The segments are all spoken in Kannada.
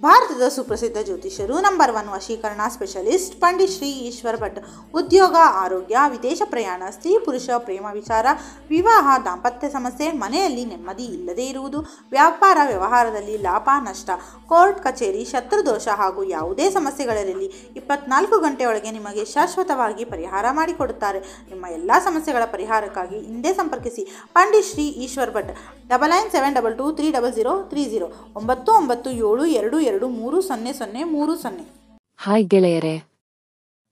ಭಾರತದ ಸುಪ್ರಸಿದ್ಧ ಜ್ಯೋತಿಷ್ಯರು ನಂಬರ್ 1 ವಶೀಕರಣ ಸ್ಪೆಷಲಿಸ್ಟ್ ಪಂಡಿತ್ ಶ್ರೀ ಈಶ್ವರ್ ಭಟ್. ಉದ್ಯೋಗ, ಆರೋಗ್ಯ, ವಿದೇಶ ಪ್ರಯಾಣ, ಸ್ತ್ರೀ ಪುರುಷ ಪ್ರೇಮ ವಿಚಾರ, ವಿವಾಹ, ದಾಂಪತ್ಯ ಸಮಸ್ಯೆ, ಮನೆಯಲ್ಲಿ ನೆಮ್ಮದಿ ಇಲ್ಲದೇ ಇರುವುದು, ವ್ಯಾಪಾರ ವ್ಯವಹಾರದಲ್ಲಿ ಲಾಭ ನಷ್ಟ, ಕೋರ್ಟ್ ಕಚೇರಿ, ಶತ್ರುದೋಷ ಹಾಗೂ ಯಾವುದೇ ಸಮಸ್ಯೆಗಳಿರಲಿ 24 ಗಂಟೆಯೊಳಗೆ ನಿಮಗೆ ಶಾಶ್ವತವಾಗಿ ಪರಿಹಾರ ಮಾಡಿಕೊಡುತ್ತಾರೆ. ನಿಮ್ಮ ಎಲ್ಲ ಸಮಸ್ಯೆಗಳ ಪರಿಹಾರಕ್ಕಾಗಿ ಹಿಂದೆ ಸಂಪರ್ಕಿಸಿ ಪಂಡಿತ್ ಶ್ರೀ ಈಶ್ವರ್ ಭಟ್. 9972230030 9972223030. ಹಾಯ್ ಗೆಳೆಯರೇ.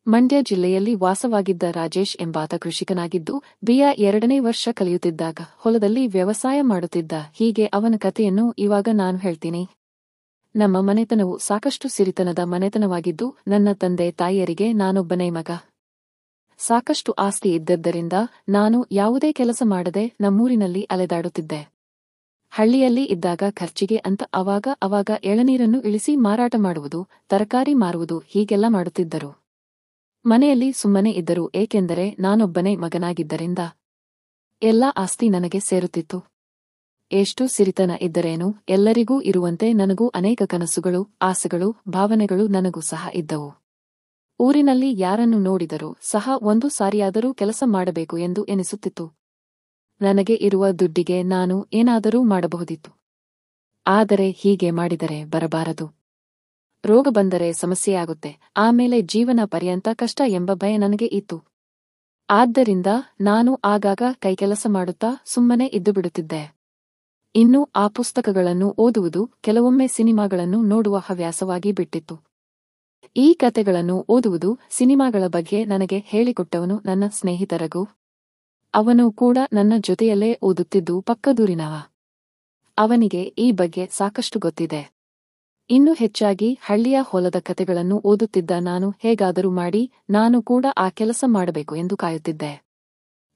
ಮಂಡ್ಯ ಜಿಲ್ಲೆಯಲ್ಲಿ ವಾಸವಾಗಿದ್ದ ರಾಜೇಶ್ ಎಂಬಾತ ಕೃಷಿಕನಾಗಿದ್ದು ಬಿಯ 2ನೇ ವರ್ಷ ಕಲಿಯುತ್ತಿದ್ದಾಗ ಹೊಲದಲ್ಲಿ ವ್ಯವಸಾಯ ಮಾಡುತ್ತಿದ್ದ. ಹೀಗೆ ಅವನ ಕಥೆಯನ್ನು ಇವಾಗ ನಾನು ಹೇಳ್ತೀನಿ. ನಮ್ಮ ಮನೆತನವು ಸಾಕಷ್ಟು ಸಿರಿತನದ ಮನೆತನವಾಗಿದ್ದು ನನ್ನ ತಂದೆ ತಾಯಿಯರಿಗೆ ನಾನೊಬ್ಬನೇ ಮಗ. ಸಾಕಷ್ಟು ಆಸ್ತಿ ಇದ್ದದ್ದರಿಂದ ನಾನು ಯಾವುದೇ ಕೆಲಸ ಮಾಡದೆ ನಮ್ಮೂರಿನಲ್ಲಿ ಅಲೆದಾಡುತ್ತಿದ್ದೆ. ಹಳ್ಳಿಯಲ್ಲಿ ಇದ್ದಾಗ ಖರ್ಚಿಗೆ ಅಂತ ಅವಾಗ ಎಳನೀರನ್ನು ಇಳಿಸಿ ಮಾರಾಟ ಮಾಡುವುದು, ತರಕಾರಿ ಮಾರುವುದು ಹೀಗೆಲ್ಲ ಮಾಡುತ್ತಿದ್ದರು. ಮನೆಯಲ್ಲಿ ಸುಮ್ಮನೆ ಇದ್ದರು, ಏಕೆಂದರೆ ನಾನೊಬ್ಬನೇ ಮಗನಾಗಿದ್ದರಿಂದ ಎಲ್ಲ ಆಸ್ತಿ ನನಗೆ ಸೇರುತ್ತಿತ್ತು. ಎಷ್ಟು ಸಿರಿತನ ಇದ್ದರೇನು, ಎಲ್ಲರಿಗೂ ಇರುವಂತೆ ನನಗೂ ಅನೇಕ ಕನಸುಗಳು, ಆಸೆಗಳು, ಭಾವನೆಗಳು ನನಗೂ ಸಹ ಇದ್ದವು. ಊರಿನಲ್ಲಿ ಯಾರನ್ನು ನೋಡಿದರೂ ಸಹ ಒಂದು ಸಾರಿಯಾದರೂ ಕೆಲಸ ಮಾಡಬೇಕು ಎಂದು ಎನಿಸುತ್ತಿತ್ತು. ನನಗೆ ಇರುವ ದುಡ್ಡಿಗೆ ನಾನು ಏನಾದರೂ ಮಾಡಬಹುದಿತ್ತು. ಆದರೆ ಹೀಗೆ ಮಾಡಿದರೆ ಬರಬಾರದು. ರೋಗ ಬಂದರೆ ಸಮಸ್ಯೆಯಾಗುತ್ತೆ, ಆಮೇಲೆ ಜೀವನ ಪರ್ಯಂತ ಕಷ್ಟ ಎಂಬ ಭಯ ನನಗೆ ಇತ್ತು. ಆದ್ದರಿಂದ ನಾನು ಆಗಾಗ ಕೈಕೆಲಸ ಮಾಡುತ್ತಾ ಸುಮ್ಮನೆ ಇದ್ದು ಬಿಡುತ್ತಿದ್ದೆ. ಇನ್ನು ಆ ಪುಸ್ತಕಗಳನ್ನು ಓದುವುದು, ಕೆಲವೊಮ್ಮೆ ಸಿನಿಮಾಗಳನ್ನು ನೋಡುವ ಹವ್ಯಾಸವಾಗಿ ಬಿಟ್ಟಿತ್ತು. ಈ ಕತೆಗಳನ್ನು ಓದುವುದು, ಸಿನಿಮಾಗಳ ಬಗ್ಗೆ ನನಗೆ ಹೇಳಿಕೊಟ್ಟವನು ನನ್ನ ಸ್ನೇಹಿತ ರಘು. ಅವನು ಕೂಡ ನನ್ನ ಜೊತೆಯಲ್ಲೇ ಓದುತ್ತಿದ್ದು ಪಕ್ಕದೂರಿನವ. ಅವನಿಗೆ ಈ ಬಗ್ಗೆ ಸಾಕಷ್ಟು ಗೊತ್ತಿದೆ. ಇನ್ನು ಹೆಚ್ಚಾಗಿ ಹಳ್ಳಿಯ ಹೊಲದ ಕತೆಗಳನ್ನು ಓದುತ್ತಿದ್ದ ನಾನು ಹೇಗಾದರೂ ಮಾಡಿ ನಾನು ಕೂಡ ಆ ಕೆಲಸ ಮಾಡಬೇಕು ಎಂದು ಕಾಯುತ್ತಿದ್ದೆ.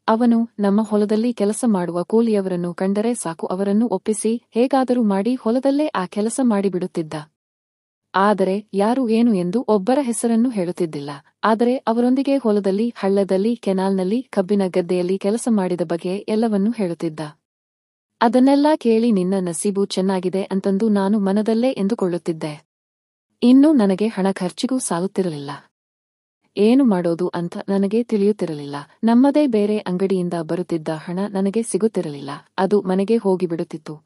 ಅವನು ನಮ್ಮ ಹೊಲದಲ್ಲಿ ಕೆಲಸ ಮಾಡುವ ಕೂಲಿಯವರನ್ನು ಕಂಡರೆ ಸಾಕು, ಅವರನ್ನು ಒಪ್ಪಿಸಿ ಹೇಗಾದರೂ ಮಾಡಿ ಹೊಲದಲ್ಲೇ ಆ ಕೆಲಸ ಮಾಡಿಬಿಡುತ್ತಿದ್ದ. ಆದರೆ ಯಾರು ಏನು ಎಂದು ಒಬ್ಬರ ಹೆಸರನ್ನು ಹೇಳುತ್ತಿದ್ದಿಲ್ಲ. ಆದರೆ ಅವರೊಂದಿಗೆ ಹೊಲದಲ್ಲಿ, ಹಳ್ಳದಲ್ಲಿ, ಕೆನಾಲ್ನಲ್ಲಿ, ಕಬ್ಬಿನ ಗದ್ದೆಯಲ್ಲಿ ಕೆಲಸ ಮಾಡಿದ ಬಗ್ಗೆ ಎಲ್ಲವನ್ನೂ ಹೇಳುತ್ತಿದ್ದ. ಅದನ್ನೆಲ್ಲ ಕೇಳಿ ನಿನ್ನ ನಸೀಬು ಚೆನ್ನಾಗಿದೆ ಅಂತಂದು ನಾನು ಮನದಲ್ಲೇ ಎಂದುಕೊಳ್ಳುತ್ತಿದ್ದೆ. ಇನ್ನು ನನಗೆ ಹಣ ಖರ್ಚಿಗೂ ಸಾಲುತ್ತಿರಲಿಲ್ಲ. ಏನು ಮಾಡೋದು ಅಂತ ನನಗೆ ತಿಳಿಯುತ್ತಿರಲಿಲ್ಲ. ನಮ್ಮದೇ ಬೇರೆ ಅಂಗಡಿಯಿಂದ ಬರುತ್ತಿದ್ದ ಹಣ ನನಗೆ ಸಿಗುತ್ತಿರಲಿಲ್ಲ, ಅದು ಮನೆಗೆ ಹೋಗಿಬಿಡುತ್ತಿತ್ತು.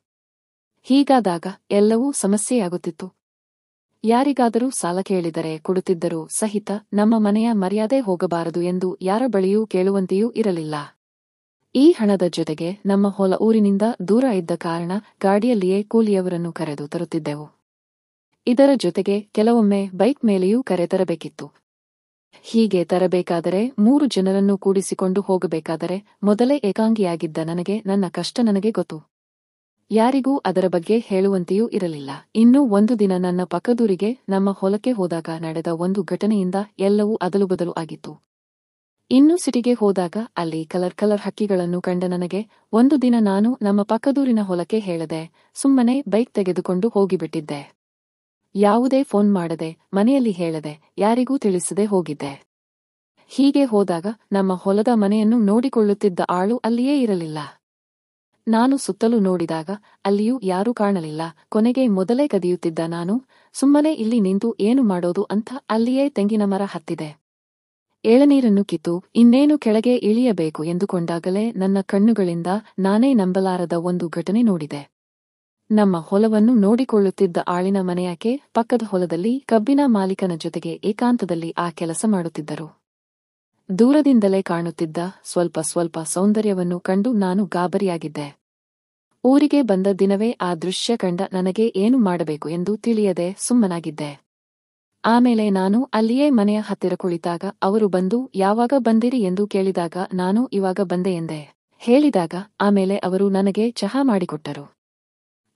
ಹೀಗಾದಾಗ ಎಲ್ಲವೂ ಸಮಸ್ಯೆಯಾಗುತ್ತಿತ್ತು. ಯಾರಿಗಾದರೂ ಸಾಲ ಕೇಳಿದರೆ ಕೊಡುತ್ತಿದ್ದರೂ ಸಹಿತ ನಮ್ಮ ಮನೆಯ ಮರ್ಯಾದೆ ಹೋಗಬಾರದು ಎಂದು ಯಾರ ಬಳಿಯೂ ಕೇಳುವಂತೆಯೂ ಇರಲಿಲ್ಲ. ಈ ಹಣದ ಜೊತೆಗೆ ನಮ್ಮ ಹೊಲ ಊರಿನಿಂದ ದೂರ ಇದ್ದ ಕಾರಣ ಗಾಡಿಯಲ್ಲಿಯೇ ಕೂಲಿಯವರನ್ನು ಕರೆದು ತರುತ್ತಿದ್ದೆವು. ಇದರ ಜೊತೆಗೆ ಕೆಲವೊಮ್ಮೆ ಬೈಕ್ ಮೇಲೆಯೂ ಕರೆತರಬೇಕಿತ್ತು. ಹೀಗೆ ತರಬೇಕಾದರೆ 3 ಜನರನ್ನು ಕೂಡಿಸಿಕೊಂಡು ಹೋಗಬೇಕಾದರೆ ಮೊದಲೇ ಏಕಾಂಗಿಯಾಗಿದ್ದ ನನಗೆ ನನ್ನ ಕಷ್ಟ ನನಗೆ ಗೊತ್ತು. ಯಾರಿಗೂ ಅದರ ಬಗ್ಗೆ ಹೇಳುವಂತೆಯೂ ಇರಲಿಲ್ಲ. ಇನ್ನೂ ಒಂದು ದಿನ ನನ್ನ ಪಕ್ಕದೂರಿಗೆ ನಮ್ಮ ಹೊಲಕ್ಕೆ ಹೋದಾಗ ನಡೆದ ಒಂದು ಘಟನೆಯಿಂದ ಎಲ್ಲವೂ ಅದಲುಬದಲು ಆಗಿತ್ತು. ಇನ್ನು ಸಿಟಿಗೆ ಹೋದಾಗ ಅಲ್ಲಿ ಕಲರ್ ಹಕ್ಕಿಗಳನ್ನು ಕಂಡ ನನಗೆ ಒಂದು ದಿನ ನಾನು ನಮ್ಮ ಪಕ್ಕದೂರಿನ ಹೊಲಕ್ಕೆ ಹೇಳದೆ ಸುಮ್ಮನೆ ಬೈಕ್ ತೆಗೆದುಕೊಂಡು ಹೋಗಿಬಿಟ್ಟಿದ್ದೆ. ಯಾವುದೇ ಫೋನ್ ಮಾಡದೆ, ಮನೆಯಲ್ಲಿ ಹೇಳದೆ, ಯಾರಿಗೂ ತಿಳಿಸದೆ ಹೋಗಿದ್ದೆ. ಹೀಗೆ ಹೋದಾಗ ನಮ್ಮ ಹೊಲದ ಮನೆಯನ್ನು ನೋಡಿಕೊಳ್ಳುತ್ತಿದ್ದ ಆಳು ಅಲ್ಲಿಯೇ ಇರಲಿಲ್ಲ. ನಾನು ಸುತ್ತಲೂ ನೋಡಿದಾಗ ಅಲ್ಲಿಯೂ ಯಾರೂ ಕಾಣಲಿಲ್ಲ. ಕೊನೆಗೆ ಮೊದಲೇ ಕದಿಯುತ್ತಿದ್ದ ನಾನು ಸುಮ್ಮನೆ ಇಲ್ಲಿ ನಿಂತು ಏನು ಮಾಡೋದು ಅಂತ ಅಲ್ಲಿಯೇ ತೆಂಗಿನ ಮರ ಹತ್ತಿದೆ. ಎಳನೀರನ್ನು ಕಿತ್ತು ಇನ್ನೇನು ಕೆಳಗೆ ಇಳಿಯಬೇಕು ಎಂದುಕೊಂಡಾಗಲೇ ನನ್ನ ಕಣ್ಣುಗಳಿಂದ ನಾನೇ ನಂಬಲಾರದ ಒಂದು ಘಟನೆ ನೋಡಿದೆ. ನಮ್ಮ ಹೊಲವನ್ನು ನೋಡಿಕೊಳ್ಳುತ್ತಿದ್ದ ಆಳಿನ ಮನೆಯಾಕೆ ಪಕ್ಕದ ಹೊಲದಲ್ಲಿ ಕಬ್ಬಿನ ಮಾಲೀಕನ ಜೊತೆಗೆ ಏಕಾಂತದಲ್ಲಿ ಆ ಕೆಲಸ ಮಾಡುತ್ತಿದ್ದರು. ದೂರದಿಂದಲೇ ಕಾಣುತ್ತಿದ್ದ ಸ್ವಲ್ಪ ಸೌಂದರ್ಯವನ್ನು ಕಂಡು ನಾನು ಗಾಬರಿಯಾಗಿದ್ದೆ. ಊರಿಗೆ ಬಂದ ದಿನವೇ ಆ ದೃಶ್ಯ ಕಂಡ ನನಗೆ ಏನು ಮಾಡಬೇಕು ಎಂದು ತಿಳಿಯದೆ ಸುಮ್ಮನಾಗಿದ್ದೆ. ಆಮೇಲೆ ನಾನು ಅಲ್ಲಿಯೇ ಮನೆಯ ಹತ್ತಿರ ಕುಳಿತಾಗ ಅವರು ಬಂದು ಯಾವಾಗ ಬಂದಿರಿ ಎಂದು ಕೇಳಿದಾಗ ನಾನು ಇವಾಗ ಬಂದೆ ಎಂದೆ. ಹೇಳಿದಾಗ ಆಮೇಲೆ ಅವರು ನನಗೆ ಚಹಾ ಮಾಡಿಕೊಟ್ಟರು.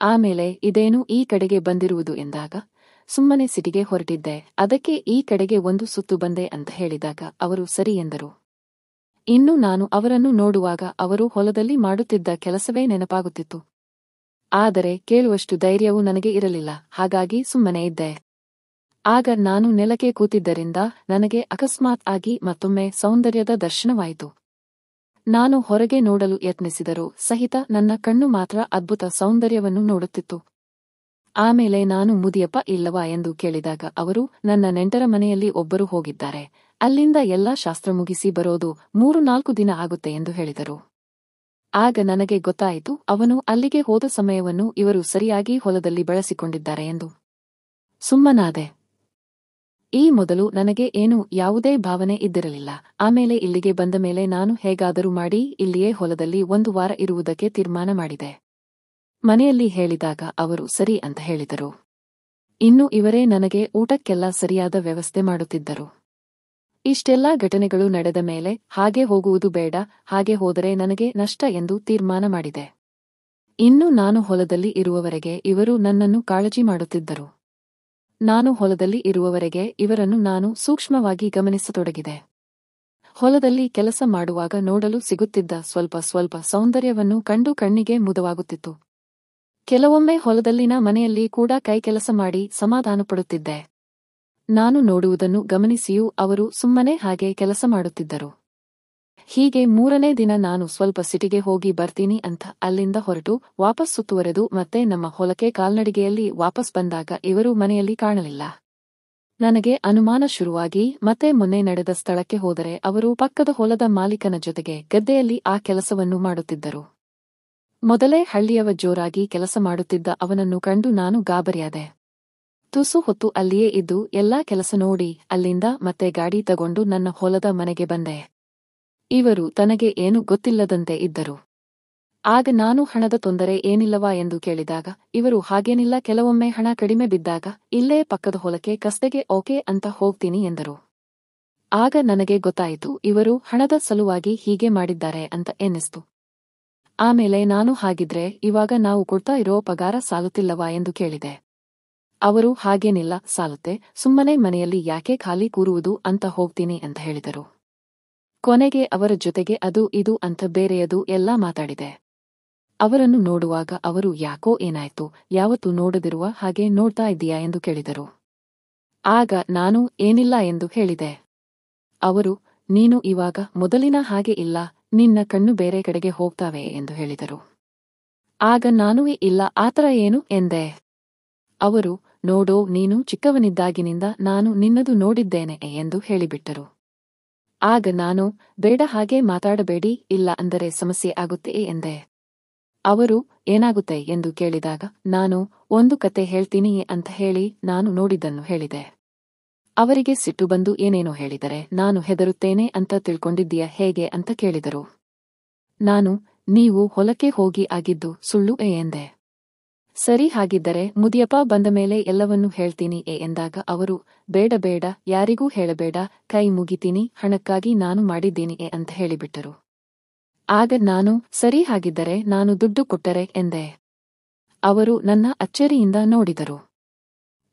ಆಮೇಲೆ ಇದೇನು ಈ ಕಡೆಗೆ ಬಂದಿರುವುದು ಎಂದಾಗ ಸುಮ್ಮನೆ ಸಿಟಿಗೆ ಹೊರಟಿದ್ದೆ, ಅದಕ್ಕೆ ಈ ಕಡೆಗೆ ಒಂದು ಸುತ್ತು ಬಂದೆ ಅಂತ ಹೇಳಿದಾಗ ಅವರು ಸರಿ ಎಂದರು. ಇನ್ನು ನಾನು ಅವರನ್ನು ನೋಡುವಾಗ ಅವರು ಹೊಲದಲ್ಲಿ ಮಾಡುತ್ತಿದ್ದ ಕೆಲಸವೇ ನೆನಪಾಗುತ್ತಿತ್ತು. ಆದರೆ ಕೇಳುವಷ್ಟು ಧೈರ್ಯವೂ ನನಗೆ ಇರಲಿಲ್ಲ, ಹಾಗಾಗಿ ಸುಮ್ಮನೆ ಇದ್ದೆ. ಆಗ ನಾನು ನೆಲಕ್ಕೆ ಕೂತಿದ್ದರಿಂದ ನನಗೆ ಅಕಸ್ಮಾತ್ ಆಗಿ ಮತ್ತೊಮ್ಮೆ ಸೌಂದರ್ಯದ ದರ್ಶನವಾಯಿತು. ನಾನು ಹೊರಗೆ ನೋಡಲು ಯತ್ನಿಸಿದರೂ ಸಹಿತ ನನ್ನ ಕಣ್ಣು ಮಾತ್ರ ಅದ್ಭುತ ಸೌಂದರ್ಯವನ್ನು ನೋಡುತ್ತಿತ್ತು. ಆಮೇಲೆ ನಾನು ಮುದಿಯಪ್ಪ ಇಲ್ಲವಾ ಎಂದು ಕೇಳಿದಾಗ ಅವರು ನನ್ನ ನೆಂಟರ ಮನೆಯಲ್ಲಿ ಒಬ್ಬರು ಹೋಗಿದ್ದಾರೆ, ಅಲ್ಲಿಂದ ಎಲ್ಲಾ ಶಾಸ್ತ್ರ ಮುಗಿಸಿ ಬರೋದು 3-4 ದಿನ ಆಗುತ್ತೆ ಎಂದು ಹೇಳಿದರು. ಆಗ ನನಗೆ ಗೊತ್ತಾಯಿತು ಅವನು ಅಲ್ಲಿಗೆ ಹೋದ ಸಮಯವನ್ನು ಇವರು ಸರಿಯಾಗಿ ಹೊಲದಲ್ಲಿ ಬಳಸಿಕೊಂಡಿದ್ದಾರೆ ಎಂದು. ಸುಮ್ಮನಾದೆ. ಈ ಮೊದಲು ನನಗೆ ಏನು ಯಾವುದೇ ಭಾವನೆ ಇದ್ದಿರಲಿಲ್ಲ. ಆಮೇಲೆ ಇಲ್ಲಿಗೆ ಬಂದ ಮೇಲೆ ನಾನು ಹೇಗಾದರೂ ಮಾಡಿ ಇಲ್ಲಿಯೇ ಹೊಲದಲ್ಲಿ 1 ವಾರ ಇರುವುದಕ್ಕೆ ತೀರ್ಮಾನ ಮಾಡಿದೆ. ಮನೆಯಲ್ಲಿ ಹೇಳಿದಾಗ ಅವರು ಸರಿ ಅಂತ ಹೇಳಿದರು. ಇನ್ನು ಇವರೇ ನನಗೆ ಊಟಕ್ಕೆಲ್ಲ ಸರಿಯಾದ ವ್ಯವಸ್ಥೆ ಮಾಡುತ್ತಿದ್ದರು. ಇಷ್ಟೆಲ್ಲಾ ಘಟನೆಗಳು ನಡೆದ ಮೇಲೆ ಹಾಗೆ ಹೋಗುವುದು ಬೇಡ, ಹಾಗೆ ಹೋದರೆ ನನಗೆ ನಷ್ಟ ಎಂದು ತೀರ್ಮಾನ ಮಾಡಿದೆ. ಇನ್ನು ನಾನು ಹೊಲದಲ್ಲಿ ಇರುವವರೆಗೆ ಇವರು ನನ್ನನ್ನು ಕಾಳಜಿ ಮಾಡುತ್ತಿದ್ದರು. ನಾನು ಹೊಲದಲ್ಲಿ ಇರುವವರೆಗೆ ಇವರನ್ನು ನಾನು ಸೂಕ್ಷ್ಮವಾಗಿ ಗಮನಿಸತೊಡಗಿದೆ. ಹೊಲದಲ್ಲಿ ಕೆಲಸ ಮಾಡುವಾಗ ನೋಡಲು ಸಿಗುತ್ತಿದ್ದ ಸ್ವಲ್ಪ ಸ್ವಲ್ಪ ಸೌಂದರ್ಯವನ್ನು ಕಂಡು ಕಣ್ಣಿಗೆ ಮುದವಾಗುತ್ತಿತ್ತು. ಕೆಲವೊಮ್ಮೆ ಹೊಲದಲ್ಲಿನ ಮನೆಯಲ್ಲಿ ಕೂಡ ಕೈ ಕೆಲಸ ಮಾಡಿ ಸಮಾಧಾನಪಡುತ್ತಿದ್ದೆ. ನಾನು ನೋಡುವುದನ್ನು ಗಮನಿಸಿಯೂ ಅವರು ಸುಮ್ಮನೆ ಹಾಗೆ ಕೆಲಸ ಮಾಡುತ್ತಿದ್ದರು. ಹೀಗೆ 3ನೇ ದಿನ ನಾನು ಸ್ವಲ್ಪ ಸಿಟಿಗೆ ಹೋಗಿ ಬರ್ತೀನಿ ಅಂತ ಅಲ್ಲಿಂದ ಹೊರಟು ವಾಪಸ್ ಸುತ್ತುವರೆದು ಮತ್ತೆ ನಮ್ಮ ಹೊಲಕ್ಕೆ ಕಾಲ್ನಡಿಗೆಯಲ್ಲಿ ವಾಪಸ್ ಬಂದಾಗ ಇವರು ಮನೆಯಲ್ಲಿ ಕಾಣಲಿಲ್ಲ. ನನಗೆ ಅನುಮಾನ ಶುರುವಾಗಿ ಮತ್ತೆ ಮೊನ್ನೆ ನಡೆದ ಸ್ಥಳಕ್ಕೆ ಹೋದರೆ ಅವರು ಪಕ್ಕದ ಹೊಲದ ಮಾಲೀಕನ ಜೊತೆಗೆ ಗದ್ದೆಯಲ್ಲಿ ಆ ಕೆಲಸವನ್ನು ಮಾಡುತ್ತಿದ್ದರು. ಮೊದಲೇ ಹಳ್ಳಿಯವ ಜೋರಾಗಿ ಕೆಲಸ ಮಾಡುತ್ತಿದ್ದ ಅವನನ್ನು ಕಂಡು ನಾನು ಗಾಬರಿಯಾದೆ. ತುಸು ಹೊತ್ತು ಅಲ್ಲಿಯೇ ಇದ್ದು ಎಲ್ಲಾ ಕೆಲಸ ನೋಡಿ ಅಲ್ಲಿಂದ ಮತ್ತೆ ಗಾಡಿ ತಗೊಂಡು ನನ್ನ ಹೊಲದ ಮನೆಗೆ ಬಂದೆ. ಇವರು ತನಗೆ ಏನು ಗೊತ್ತಿಲ್ಲದಂತೆ ಇದ್ದರು. ಆಗ ನಾನು ಹಣದ ತೊಂದರೆ ಏನಿಲ್ಲವಾ ಎಂದು ಕೇಳಿದಾಗ ಇವರು ಹಾಗೇನಿಲ್ಲ, ಕೆಲವೊಮ್ಮೆ ಹಣ ಕಡಿಮೆ ಬಿದ್ದಾಗ ಇಲ್ಲೇ ಪಕ್ಕದ ಹೊಲಕ್ಕೆ ಕಸ್ತೆಗೆ ಓಕೆ ಅಂತ ಹೋಗ್ತೀನಿ ಎಂದರು. ಆಗ ನನಗೆ ಗೊತ್ತಾಯಿತು ಇವರು ಹಣದ ಸಲುವಾಗಿ ಹೀಗೆ ಮಾಡಿದ್ದಾರೆ ಅಂತ ಎನ್ನಿಸ್ತು. ಆಮೇಲೆ ನಾನು ಹಾಗಿದ್ರೆ ಇವಾಗ ನಾವು ಕೊಡ್ತಾ ಇರೋ ಪಗಾರ ಸಾಲುತ್ತಿಲ್ಲವಾ ಎಂದು ಕೇಳಿದೆ. ಅವರು ಹಾಗೇನಿಲ್ಲ, ಸಾಲುತ್ತೆ, ಸುಮ್ಮನೆ ಮನೆಯಲ್ಲಿ ಯಾಕೆ ಖಾಲಿ ಕೂರುವುದು ಅಂತ ಹೋಗ್ತೀನಿ ಅಂತ ಹೇಳಿದರು. ಕೊನೆಗೆ ಅವರ ಜೊತೆಗೆ ಅದು ಇದು ಅಂತ ಬೇರೆಯದು ಎಲ್ಲ ಮಾತಾಡಿದೆ. ಅವರನ್ನು ನೋಡುವಾಗ ಅವರು ಯಾಕೋ ಏನಾಯ್ತು, ಯಾವತ್ತೂ ನೋಡದಿರುವ ಹಾಗೆ ನೋಡ್ತಾ ಇದ್ದೀಯಾ ಎಂದು ಕೇಳಿದರು. ಆಗ ನಾನು ಏನಿಲ್ಲ ಎಂದು ಹೇಳಿದೆ. ಅವರು ನೀನು ಇವಾಗ ಮೊದಲಿನ ಹಾಗೆ ಇಲ್ಲ, ನಿನ್ನ ಕಣ್ಣು ಬೇರೆ ಕಡೆಗೆ ಹೋಗ್ತಾವೆ ಎಂದು ಹೇಳಿದರು. ಆಗ ನಾನು ಇಲ್ಲ ಆತರ ಏನು ಎಂದೆ. ಅವರು ನೋಡೋ, ನೀನು ಚಿಕ್ಕವನಿದ್ದಾಗಿನಿಂದ ನಾನು ನಿನ್ನದು ನೋಡಿದ್ದೇನೆ ಎಂದು ಹೇಳಿಬಿಟ್ಟರು. ಆಗ ನಾನು ಬೇಡ ಹಾಗೆ ಮಾತಾಡಬೇಡಿ, ಇಲ್ಲ ಅಂದರೆ ಸಮಸ್ಯೆ ಆಗುತ್ತೆ ಎಂದೆ. ಅವರು ಏನಾಗುತ್ತೆ ಎಂದು ಕೇಳಿದಾಗ ನಾನು ಒಂದು ಕತೆ ಹೇಳ್ತೀನಿ ಅಂತ ಹೇಳಿ ನಾನು ನೋಡಿದ್ದನ್ನು ಹೇಳಿದೆ. ಅವರಿಗೆ ಸಿಟ್ಟು ಬಂದು ಏನೇನೋ ಹೇಳಿದರೆ ನಾನು ಹೆದರುತ್ತೇನೆ ಅಂತ ತಿಳ್ಕೊಂಡಿದ್ದೀಯ ಹೇಗೆ ಅಂತ ಕೇಳಿದರು. ನಾನು ನೀವು ಹೊಲಕ್ಕೆ ಹೋಗಿ ಆಗಿದ್ದು ಸುಳ್ಳು ಎಂದೆ. ಸರಿ, ಹಾಗಿದ್ದರೆ ಮುದಿಯಪ್ಪ ಬಂದ ಮೇಲೆ ಎಲ್ಲವನ್ನೂ ಹೇಳ್ತೀನಿ ಎಂದಾಗ ಅವರು ಬೇಡ ಬೇಡ, ಯಾರಿಗೂ ಹೇಳಬೇಡ, ಕೈ ಮುಗಿತೀನಿ, ಹಣಕ್ಕಾಗಿ ನಾನು ಮಾಡಿದ್ದೀನಿ ಅಂತ ಹೇಳಿಬಿಟ್ಟರು. ಆಗ ನಾನು ಸರಿ, ಹಾಗಿದ್ದರೆ ನಾನು ದುಡ್ಡು ಕೊಟ್ಟರೆ ಎಂದೆ. ಅವರು ನನ್ನ ಅಚ್ಚರಿಯಿಂದ ನೋಡಿದರು.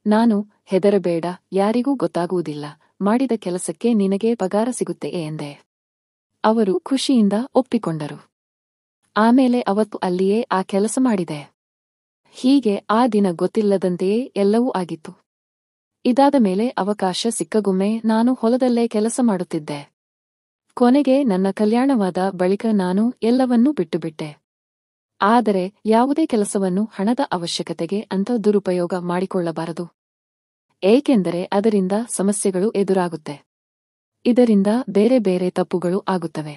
ನಾನು ಹೆದರಬೇಡ, ಯಾರಿಗೂ ಗೊತ್ತಾಗುವುದಿಲ್ಲ, ಮಾಡಿದ ಕೆಲಸಕ್ಕೆ ನಿನಗೆ ಪಗಾರ ಸಿಗುತ್ತೆ ಎಂದೆ. ಅವರು ಖುಷಿಯಿಂದ ಒಪ್ಪಿಕೊಂಡರು. ಆಮೇಲೆ ಅವತ್ತು ಅಲ್ಲಿಯೇ ಆ ಕೆಲಸ ಮಾಡಿದೆ. ಹೀಗೆ ಆ ದಿನ ಗೊತ್ತಿಲ್ಲದಂತೆಯೇ ಎಲ್ಲವೂ ಆಗಿತ್ತು. ಇದಾದ ಮೇಲೆ ಅವಕಾಶ ಸಿಕ್ಕಗೊಮ್ಮೆ ನಾನು ಹೊಲದಲ್ಲೇ ಕೆಲಸ ಮಾಡುತ್ತಿದ್ದೆ. ಕೊನೆಗೆ ನನ್ನ ಕಲ್ಯಾಣವಾದ ಬಳಿಕ ನಾನು ಎಲ್ಲವನ್ನೂ ಬಿಟ್ಟುಬಿಟ್ಟೆ. ಆದರೆ ಯಾವುದೇ ಕೆಲಸವನ್ನು ಹಣದ ಅವಶ್ಯಕತೆಗೆ ಅಂತ ದುರುಪಯೋಗ ಮಾಡಿಕೊಳ್ಳಬಾರದು. ಏಕೆಂದರೆ ಅದರಿಂದ ಸಮಸ್ಯೆಗಳು ಎದುರಾಗುತ್ತೆ. ಇದರಿಂದ ಬೇರೆ ಬೇರೆ ತಪ್ಪುಗಳು ಆಗುತ್ತವೆ.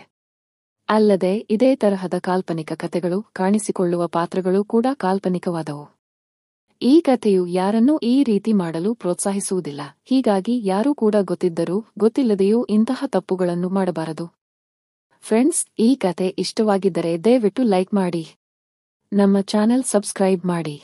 ಅಲ್ಲದೆ ಇದೇ ತರಹದ ಕಾಲ್ಪನಿಕ ಕಥೆಗಳು ಕಾಣಿಸಿಕೊಳ್ಳುವ ಪಾತ್ರಗಳು ಕೂಡ ಕಾಲ್ಪನಿಕವಾದವು. ಈ ಕಥೆಯು ಯಾರನ್ನೂ ಈ ರೀತಿ ಮಾಡಲು ಪ್ರೋತ್ಸಾಹಿಸುವುದಿಲ್ಲ. ಹೀಗಾಗಿ ಯಾರೂ ಕೂಡ ಗೊತ್ತಿದ್ದರೂ ಗೊತ್ತಿಲ್ಲದೆಯೂ ಇಂತಹ ತಪ್ಪುಗಳನ್ನು ಮಾಡಬಾರದು. ಫ್ರೆಂಡ್ಸ್, ಈ ಕಥೆ ಇಷ್ಟವಾಗಿದ್ದರೆ ದಯವಿಟ್ಟು ಲೈಕ್ ಮಾಡಿ, ನಮ್ಮ ಚಾನೆಲ್ ಸಬ್ಸ್ಕ್ರೈಬ್ ಮಾಡಿ.